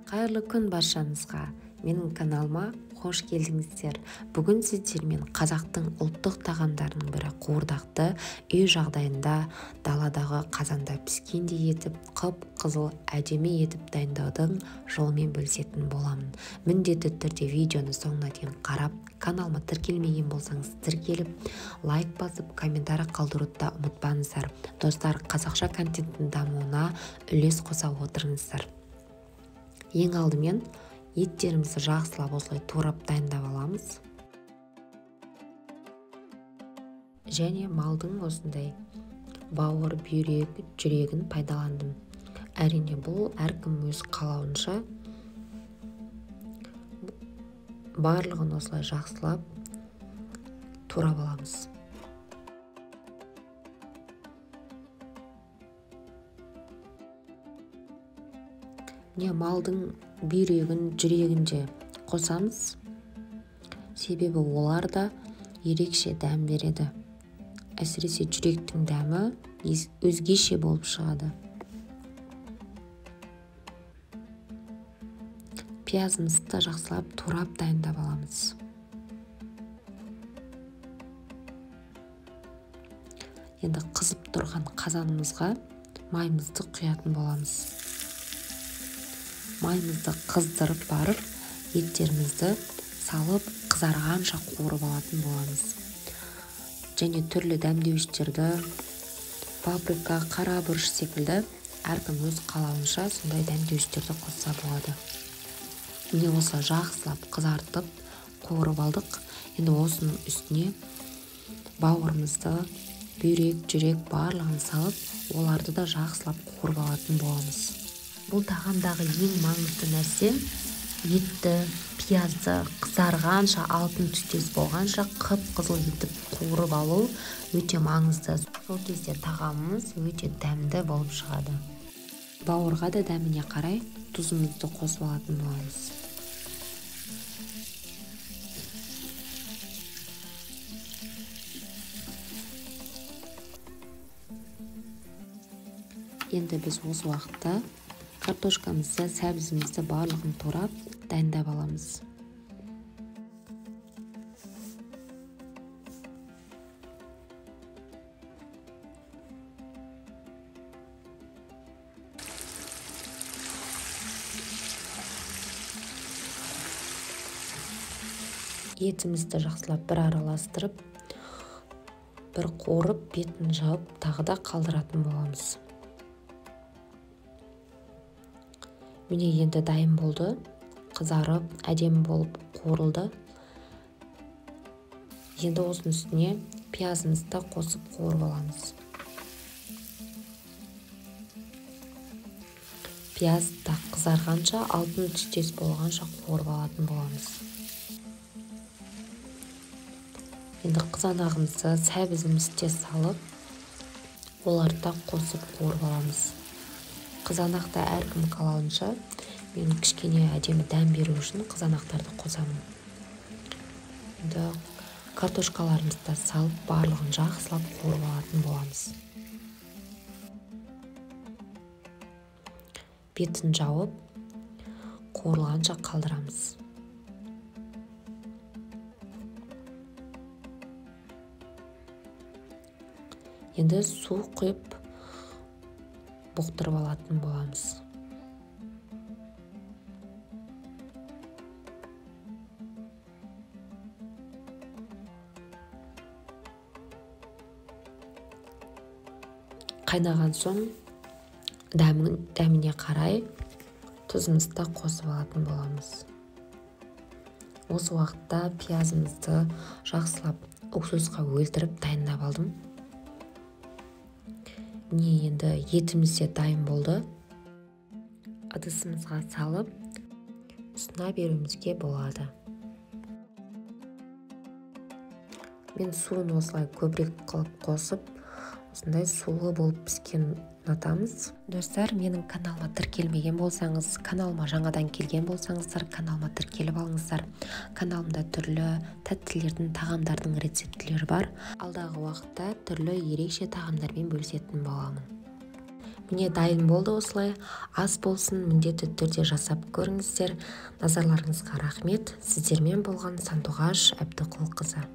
Қайырлы күн баршаңызға. Менің каналыма қош келдіңіздер. Бүгін сіздермен қазақтың ұлттық тағамдарының бірі қуырдақты үй жағдайында даладағы қазанда піскендей етіп, қып-қызыл әдемі етіп дайындаудың жолымен бөлісетін боламын. Міндетті түрде видеоны соңына дейін қарап, каналыма тіркелмеген болсаңыз тіркеліп, лайк басып, комментарий қалдыруды да ұмытпаңыздар. Достар, қазақша контенттің дамуына үлес қоса отырыңыздар. Ең алдымен еттерімізді жақсылап осылай турап дайындап аламыз. Және малдың осындай бауыр, бүйрек, жүрегін пайдаландым. Әрине бұл әркім өз қалауынша. Барлығын осылай жақсылап турап аламыз. Малдың бүйрегін, жүрегін де қосамыз. Себебі олар да ерекше дәм береді. Әсіресе жүректің дәмі өзгеше болып шығады. Пиязымызды жақсылап турап дайындап аламыз. Енді қызып тұрған қазанымызға майымызды құятын боламыз. Майымызды қыздырып барып, еттерімізді салып, қызарғанша қуырып алатын боламыз. Және түрлі дәмдеуіштерді, паприка, қара бұрыш секілді әркім өз қалауынша сондай дәмдеуіштерді қосса болады. Міне осы жақсылап қызартып, қуырып алдық. Енді осының үстіне бауырымызды, бүйрек, жүрек барлығын салып, оларды да жақсылап қуырып алатын боламыз. Бұл тағамдағы ең маңызды нәрсе етті, пиязды қызарғанша, алтын түстес болғанша қып-қызыл етіп қуырып алу өте маңызды. Сол кезде тағамымыз өте дәмді болып шығады. Бауырға да дәміне қарай тұзымызды қосып алатын боламыз. Енді біз осы уақытта картошкамызды, сәбізімізді барлығын турап дайындап аламыз. Етімізді жақсылап бір араластырып, бір қуырып, бетін жауып, тағы да қалдыратын боламыз. Міне енді дайын болды, қызарып, әдемі болып қуырылды. Енді осының үстіне пиязымызды қосып қуырып аламыз. Пияз да қызарғанша, алтын түстес болғанша қуырып алатын боламыз. Енді қызанағымызды, сәбізімізді салып, оларды да қосып қуырып аламыз. Қызанақта әркім қалауынша, мен кішкене әдемі дәм беру үшін қызанақтарды қосамын. Енді картошкаларымызды салып, барлығын жақсылап қуырып алатын боламыз. Бетін жауып, қуырылғанша қалдырамыз. Енді су құйып, бұқтырып алатын боламыз. Қайнаған соң дәміне қарай тұзымызды қосып алатын боламыз. Осы уақытта пиязымызды жақсылап уксусқа өлтіріп дайындап алдым. Міне енді етіміз де дайын болды. Ыдысымызға салып, ұсына беруімізге болады. Мен суын осылай көбірек қылып қосып, осындай сулы болып піскен ұнатамыз. Достар, менің каналыма тіркелмеген болсаңыз, каналыма жаңадан келген болсаңыздар, каналыма тіркеліп алыңыздар. Каналымда түрлі тәттілердің, тағамдардың рецептілері бар. Алдағы уақытта түрлі ерекше тағамдармен бөлісетін боламын. міне дайын болды. Осылай ас болсын, міндетті түрде жасап көріңіздер. Назарларыңызға рахмет. Сіздермен болған Сандуғаш Әбдіқұлқызы.